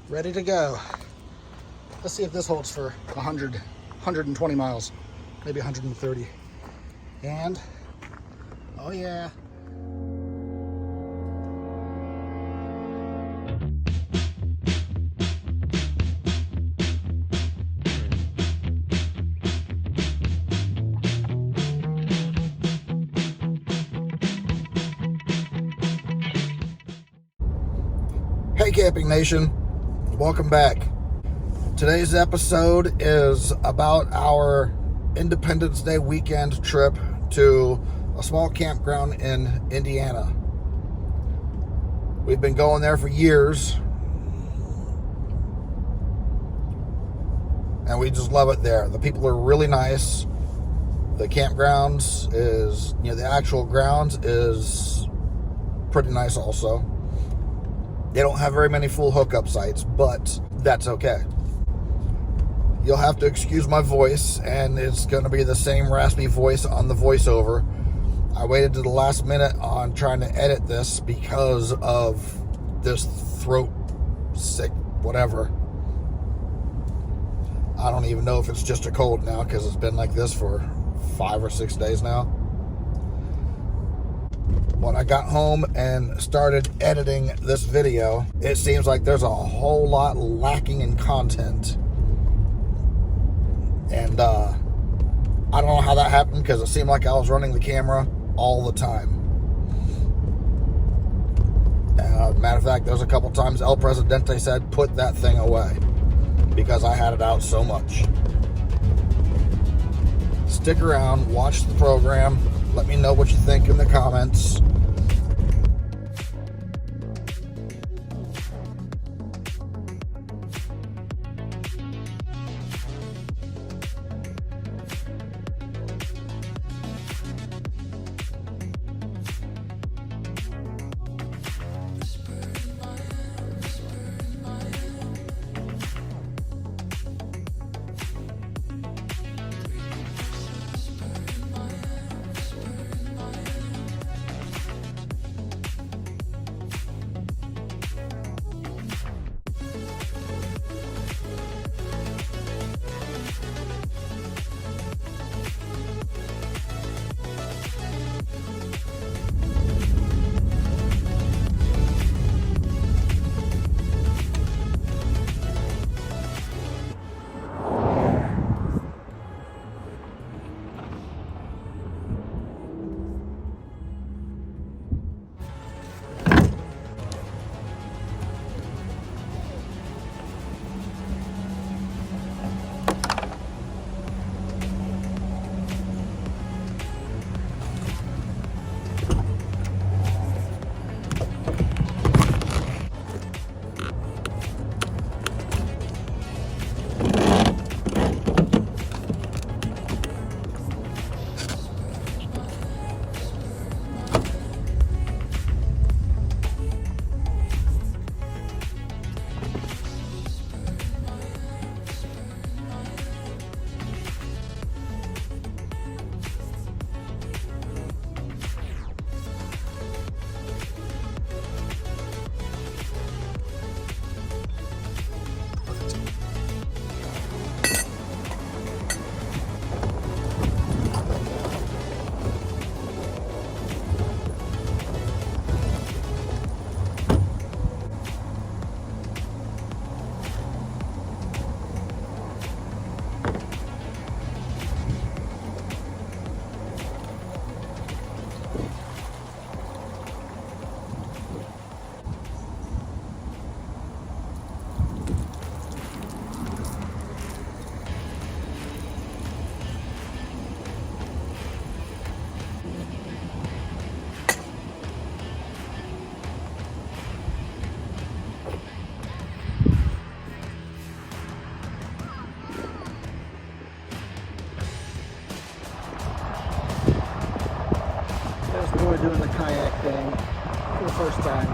ready to go. Let's see if this holds for 120 miles, maybe 130. And, oh yeah. Hey Camping Nation, welcome back. Today's episode is about our Independence Day weekend trip to a small campground in Indiana. We've been going there for years, and we just love it there. The people are really nice. The campgrounds is, the actual grounds is pretty nice also. They don't have very many full hookup sites, but that's okay. You'll have to excuse my voice, and it's going to be the same raspy voice on the voiceover. I waited to the last minute on trying to edit this because of this throat sick whatever. I don't even know if it's just a cold now because it's been like this for 5 or 6 days now. When I got home and started editing this video, it seems like there's a whole lot lacking in content. And I don't know how that happened because it seemed like I was running the camera all the time. Matter of fact, there's a couple times El Presidente said, put that thing away, because I had it out so much. Stick around, watch the program, let me know what you think in the comments. Doing the kayak thing for the first time.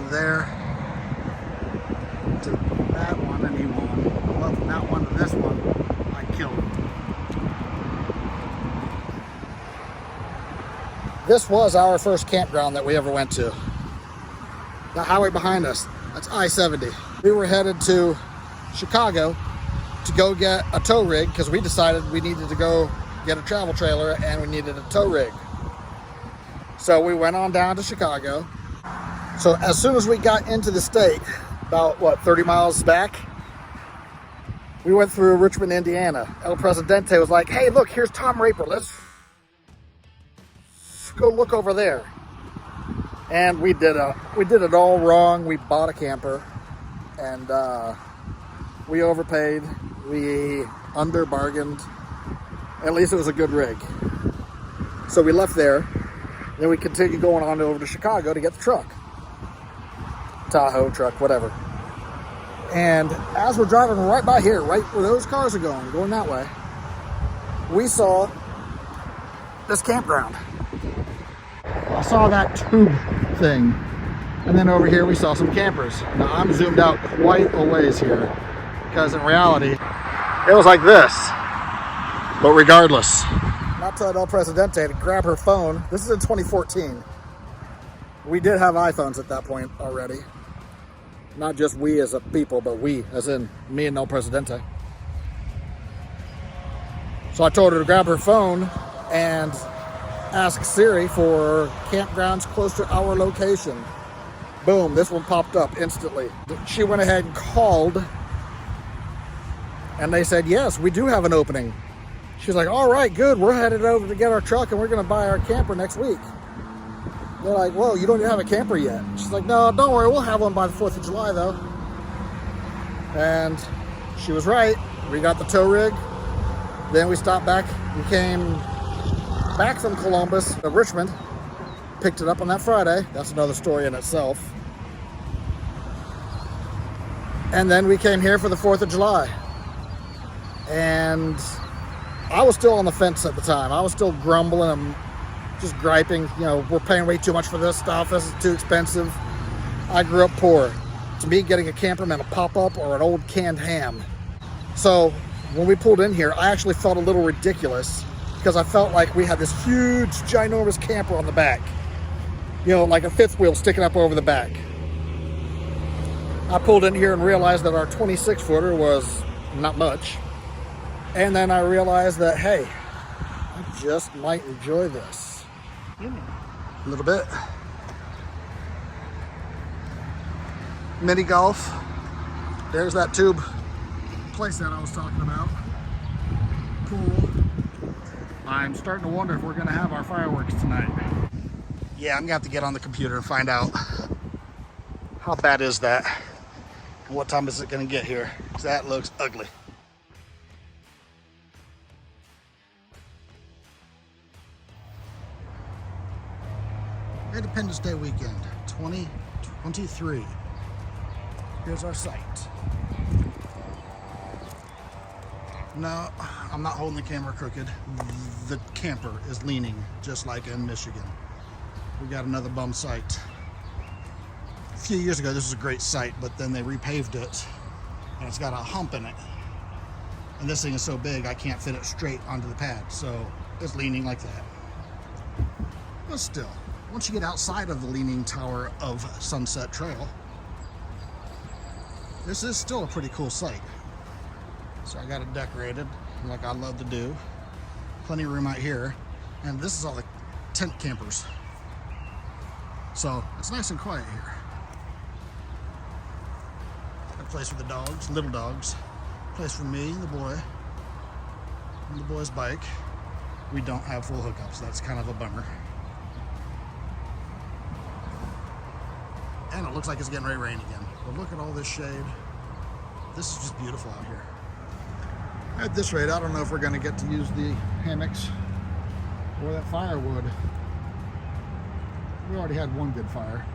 from there to that one, and he won. Well, from that one to this one, I killed him. This was our first campground that we ever went to. The highway behind us, that's I-70. We were headed to Chicago to go get a tow rig because we decided we needed to go get a travel trailer and we needed a tow rig. So we went on down to Chicago. So as soon as we got into the state, about what, 30 miles back, we went through Richmond, Indiana. El Presidente was like, hey, look, here's Tom Raper. Let's go look over there. And we did it all wrong. We bought a camper and we overpaid. We under bargained. At least it was a good rig. So we left there. Then we continued going on over to Chicago to get the truck. Tahoe truck, whatever. And as we're driving right by here, right where those cars are going that way, we saw this campground. I saw that tube thing. And then over here we saw some campers. Now I'm zoomed out quite a ways here because in reality, it was like this. But regardless, not told El Presidente to grab her phone. This is in 2014. We did have iPhones at that point already. Not just we as a people, but we, as in me and El Presidente. So I told her to grab her phone and ask Siri for campgrounds close to our location. Boom, this one popped up instantly. She went ahead and called, and they said, yes, we do have an opening. She's like, all right, good. We're headed over to get our truck, and we're going to buy our camper next week. They're like, whoa, you don't even have a camper yet. She's like, no, don't worry. We'll have one by the 4th of July, though. And she was right. We got the tow rig. Then we stopped back. We came back from Columbus to Richmond. Picked it up on that Friday. That's another story in itself. And then we came here for the 4th of July. And I was still on the fence at the time. I was still grumbling and just griping. You know, we're paying way too much for this stuff. This is too expensive. I grew up poor. To me, getting a camper meant a pop-up or an old canned ham. So when we pulled in here, I actually felt a little ridiculous because I felt like we had this huge, ginormous camper on the back. You know, like a fifth wheel sticking up over the back. I pulled in here and realized that our 26-footer was not much. And then I realized that, hey, I just might enjoy this. A little bit. Mini golf. There's that tube place that I was talking about. Cool. I'm starting to wonder if we're going to have our fireworks tonight. Yeah, I'm going to have to get on the computer and find out how bad is that and what time is it going to get here, because that looks ugly. Independence Day weekend 2023. Here's our site. No, I'm not holding the camera crooked. The camper is leaning just like in Michigan. We got another bum site. A few years ago, this was a great site, but then they repaved it and it's got a hump in it. And this thing is so big, I can't fit it straight onto the pad. So it's leaning like that. But still, once you get outside of the leaning tower of Sunset Trail, this is still a pretty cool site. So I got it decorated like I love to do. Plenty of room out here. And this is all the tent campers. So it's nice and quiet here. A place for the dogs, little dogs. Place for me, the boy, and the boy's bike. We don't have full hookups. That's kind of a bummer. And it looks like it's getting ready to rain again. But look at all this shade. This is just beautiful out here. At this rate, I don't know if we're going to get to use the hammocks or that firewood. We already had one good fire.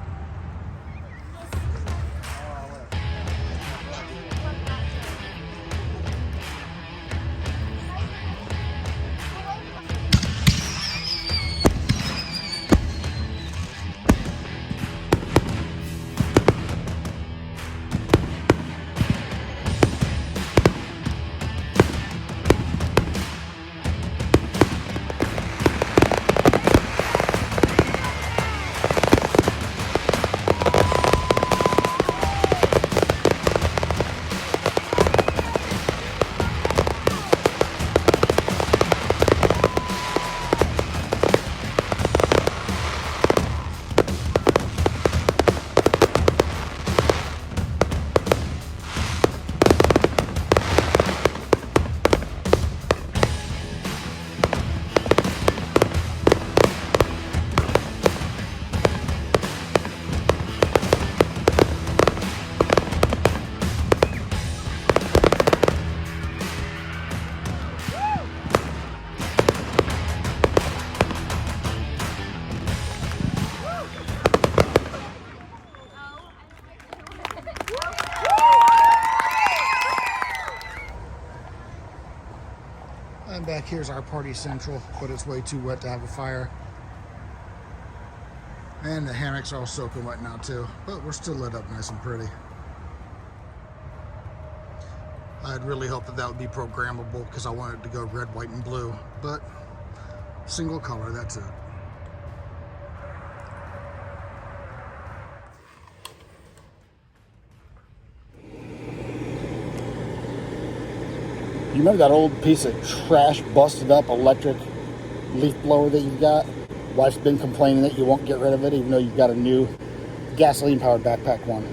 back here is our party central, but it's way too wet to have a fire. And the hammocks are all soaking wet now too, but we're still lit up nice and pretty. I'd really hoped that that would be programmable because I wanted it to go red, white, and blue, but single color, that's it. You remember that old piece of trash, busted up electric leaf blower that you've got? Wife's been complaining that you won't get rid of it even though you've got a new gasoline powered backpack one.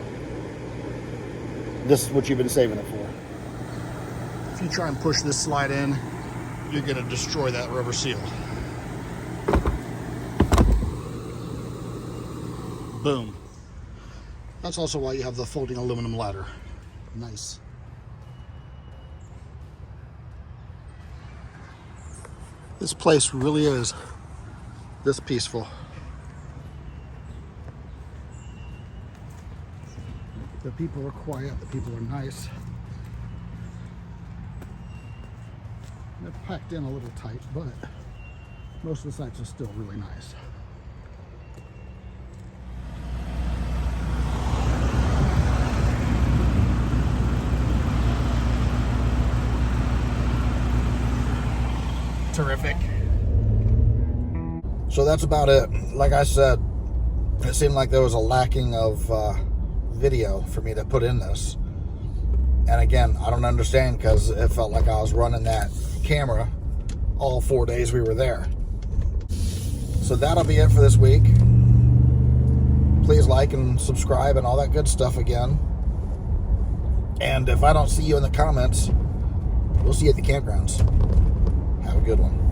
This is what you've been saving it for. If you try and push this slide in, you're going to destroy that rubber seal. Boom. That's also why you have the folding aluminum ladder. Nice. This place really is this peaceful. The people are quiet, the people are nice. They're packed in a little tight, but most of the sites are still really nice. Terrific. So that's about it. Like I said, it seemed like there was a lacking of video for me to put in this. And again, I don't understand because it felt like I was running that camera all 4 days we were there. So that'll be it for this week. Please like and subscribe and all that good stuff again. And if I don't see you in the comments, we'll see you at the campgrounds. Have a good one.